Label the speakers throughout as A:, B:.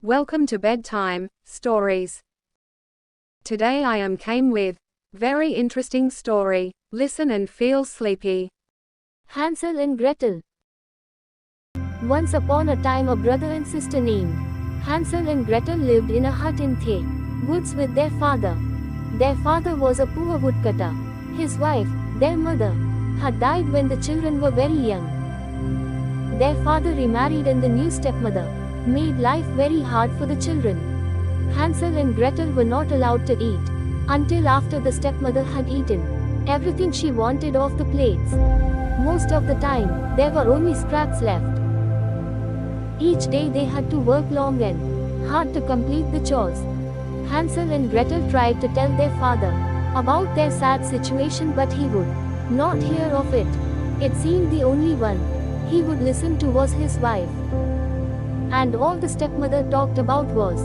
A: Welcome to Bedtime Stories. Today I came with very interesting story. Listen and feel sleepy.
B: Hansel and Gretel. Once upon a time a brother and sister named Hansel and Gretel lived in a hut in the woods with their father. Their father was a poor woodcutter. His wife, their mother, had died when the children were very young. Their father remarried and the new stepmother made life very hard for the children. Hansel and Gretel were not allowed to eat until after the stepmother had eaten everything she wanted off the plates. Most of the time, there were only scraps left. Each day they had to work long and hard to complete the chores. Hansel and Gretel tried to tell their father about their sad situation, but he would not hear of it. It seemed the only one he would listen to was his wife. And all the stepmother talked about was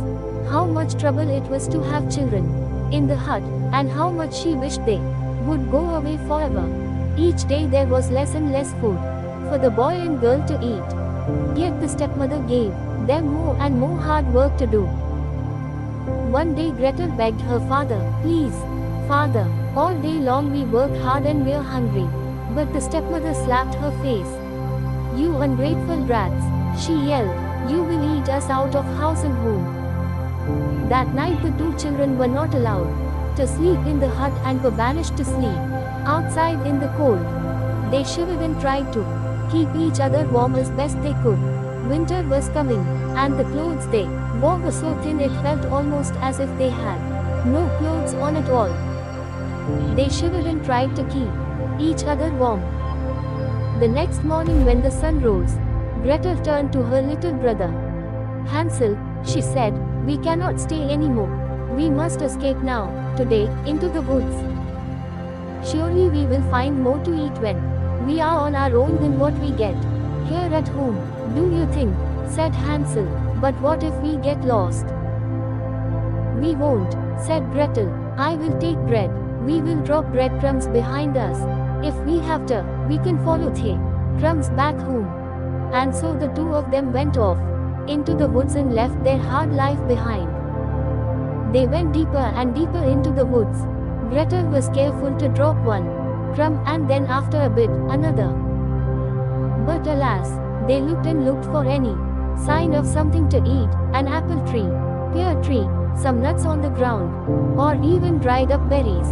B: how much trouble it was to have children in the hut, and how much she wished they would go away forever. Each day there was less and less food for the boy and girl to eat. Yet the stepmother gave them more and more hard work to do. One day Gretel begged her father, "Please, father, all day long we work hard and we're hungry." But the stepmother slapped her face. "You ungrateful brats," she yelled. "You will eat us out of house and home." That night the two children were not allowed to sleep in the hut and were banished to sleep outside in the cold. They shivered and tried to keep each other warm as best they could. Winter was coming, and the clothes they wore were so thin it felt almost as if they had no clothes on at all. They shivered and tried to keep each other warm. The next morning when the sun rose, Gretel turned to her little brother. "Hansel," she said, "we cannot stay anymore. We must escape now, today, into the woods. Surely we will find more to eat when we are on our own than what we get here at home." "Do you think?" said Hansel. "But what if we get lost?" "We won't," said Gretel. "I will take bread. We will drop breadcrumbs behind us. If we have to, we can follow the crumbs back home." And so the two of them went off into the woods and left their hard life behind. They went deeper and deeper into the woods. Gretel was careful to drop one crumb and then after a bit, another. But alas, they looked and looked for any sign of something to eat, an apple tree, pear tree, some nuts on the ground, or even dried up berries.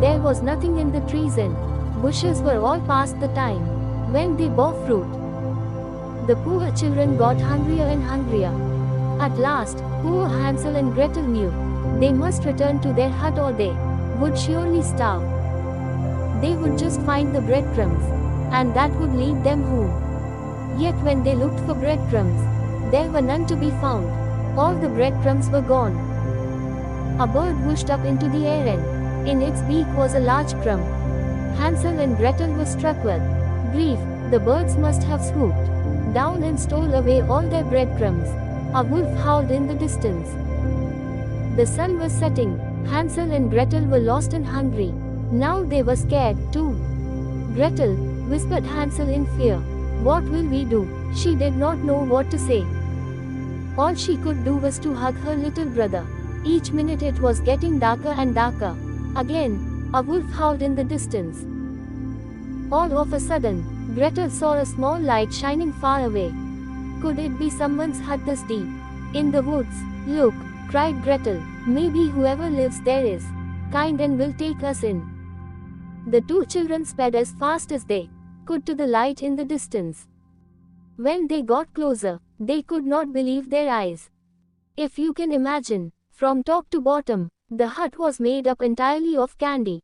B: There was nothing in the trees and bushes were all past the time when they bore fruit. The poor children got hungrier and hungrier. At last, poor Hansel and Gretel knew they must return to their hut or they would surely starve. They would just find the breadcrumbs, and that would lead them home. Yet when they looked for breadcrumbs, there were none to be found. All the breadcrumbs were gone. A bird whooshed up into the air and in its beak was a large crumb. Hansel and Gretel were struck with grief. The birds must have swooped down and stole away all their breadcrumbs. A wolf howled in the distance. The sun was setting. Hansel and Gretel were lost and hungry. Now they were scared, too. "Gretel," whispered Hansel in fear, "what will we do?" She did not know what to say. All she could do was to hug her little brother. Each minute it was getting darker and darker. Again, a wolf howled in the distance. All of a sudden, Gretel saw a small light shining far away. Could it be someone's hut this deep in the woods? "Look," cried Gretel, "maybe whoever lives there is kind and will take us in." The two children sped as fast as they could to the light in the distance. When they got closer, they could not believe their eyes. If you can imagine, from top to bottom, the hut was made up entirely of candy.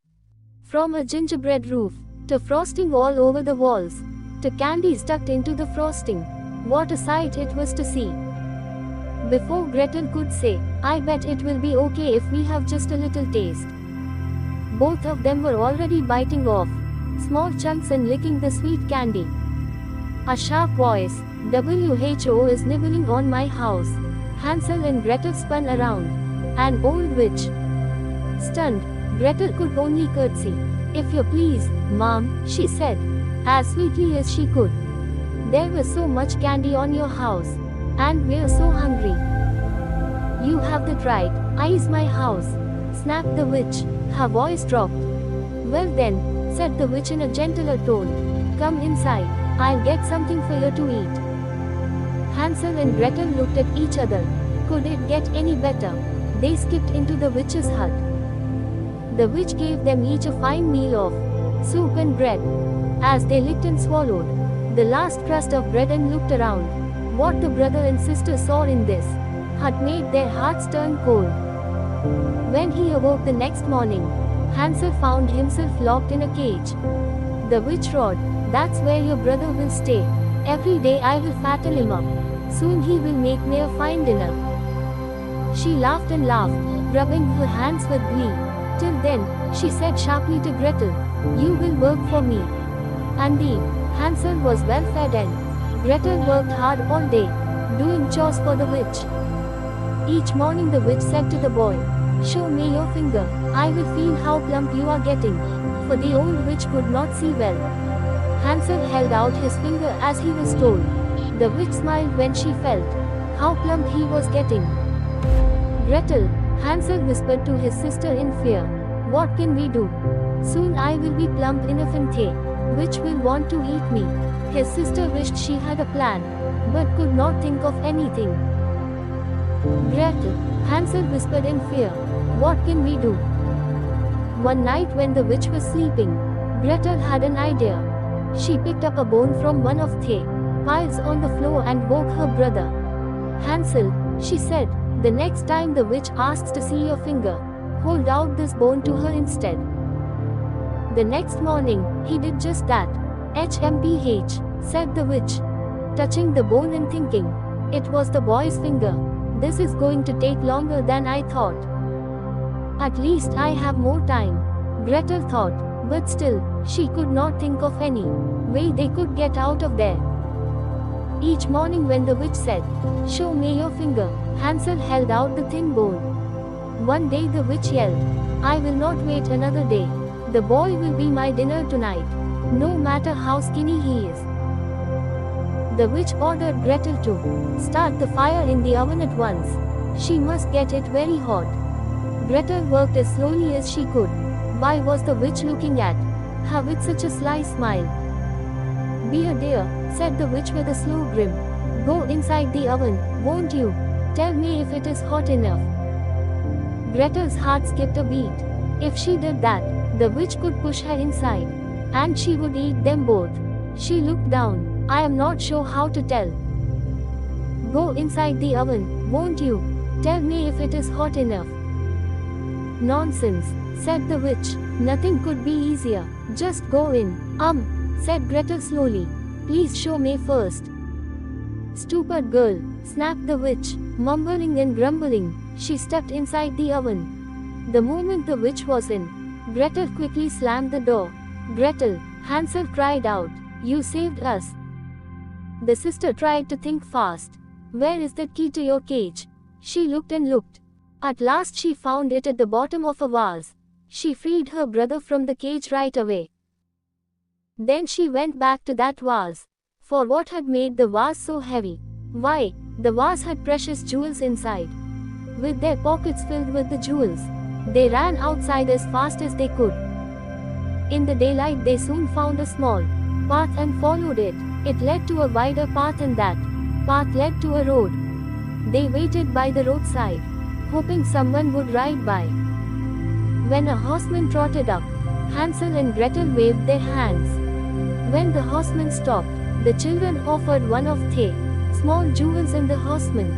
B: From a gingerbread roof, to frosting all over the walls, to candy stuck into the frosting. What a sight it was to see. Before Gretel could say, "I bet it will be okay if we have just a little taste," both of them were already biting off small chunks and licking the sweet candy. A sharp voice, "WHO is nibbling on my house." Hansel and Gretel spun around. An old witch. Stunned, Gretel could only curtsy. "If you please, Mom," she said, as sweetly as she could. "There was so much candy on your house, and we're so hungry." You have that right. Is my house, snapped the witch. Her voice dropped. Well then, said the witch in a gentler tone. Come inside. I'll get something for you to eat. Hansel and Gretel looked at each other. Could it get any better? They skipped into the witch's hut. The witch gave them each a fine meal of soup and bread. As they licked and swallowed the last crust of bread and looked around, what the brother and sister saw in this hut made their hearts turn cold. When he awoke the next morning, Hansel found himself locked in a cage. The witch roared, "That's where your brother will stay. Every day I will fatten him up. Soon he will make me a fine dinner." She laughed and laughed, rubbing her hands with glee. "Till then," she said sharply to Gretel, "you will work for me." Indeed, Hansel was well fed and Gretel worked hard all day, doing chores for the witch. Each morning the witch said to the boy, "Show me your finger, I will feel how plump you are getting." For the old witch could not see well. Hansel held out his finger as he was told. The witch smiled when she felt how plump he was getting. "Gretel," Hansel whispered to his sister in fear, "what can we do? Soon I will be plump enough and the witch will want to eat me." His sister wished she had a plan, but could not think of anything. "Gretel," Hansel whispered in fear, "what can we do?" One night when the witch was sleeping, Gretel had an idea. She picked up a bone from one of the piles on the floor and woke her brother. "Hansel," she said, "the next time the witch asks to see your finger, hold out this bone to her instead." The next morning, he did just that. "HMPH," said the witch, touching the bone and thinking. It was the boy's finger. "This is going to take longer than I thought. At least I have more time," Gretel thought, but still, she could not think of any way they could get out of there. Each morning when the witch said, "Show me your finger," Hansel held out the thin bone. One day the witch yelled, "I will not wait another day. The boy will be my dinner tonight, no matter how skinny he is." The witch ordered Gretel to start the fire in the oven at once. She must get it very hot. Gretel worked as slowly as she could. Why was the witch looking at her with such a sly smile? "Be a dear," said the witch with a slow grin. "Go inside the oven, won't you? Tell me if it is hot enough." Gretel's heart skipped a beat. If she did that, the witch could push her inside, and she would eat them both. She looked down. "I am not sure how to tell." "Go inside the oven, won't you? Tell me if it is hot enough." "Nonsense," said the witch. "Nothing could be easier. Just go in." Said Gretel slowly. "Please show me first." "Stupid girl," snapped the witch. Mumbling and grumbling, she stepped inside the oven. The moment the witch was in, Gretel quickly slammed the door. "Gretel," Hansel cried out, "you saved us." The sister tried to think fast. "Where is the key to your cage?" She looked and looked. At last she found it at the bottom of a vase. She freed her brother from the cage right away. Then she went back to that vase. For what had made the vase so heavy? Why, the vase had precious jewels inside. With their pockets filled with the jewels, they ran outside as fast as they could. In the daylight they soon found a small path and followed it. It led to a wider path and that path led to a road. They waited by the roadside, hoping someone would ride by. When a horseman trotted up, Hansel and Gretel waved their hands. When the horseman stopped, the children offered one of the small jewels and the horseman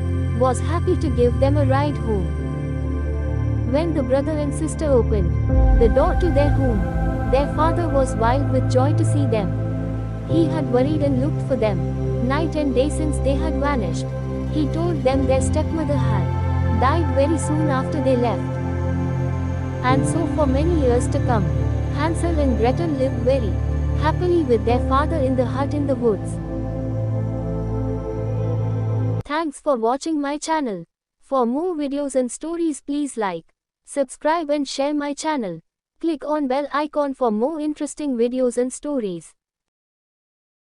B: was happy to give them a ride home. When the brother and sister opened the door to their home, their father was wild with joy to see them. He had worried and looked for them night and day since they had vanished. He told them their stepmother had died very soon after they left. And so for many years to come, Hansel and Gretel lived very happily with their father in the hut in the woods. Thanks for watching my channel. For more videos and stories, please like, subscribe and share my channel. Click on bell icon for more interesting videos and stories.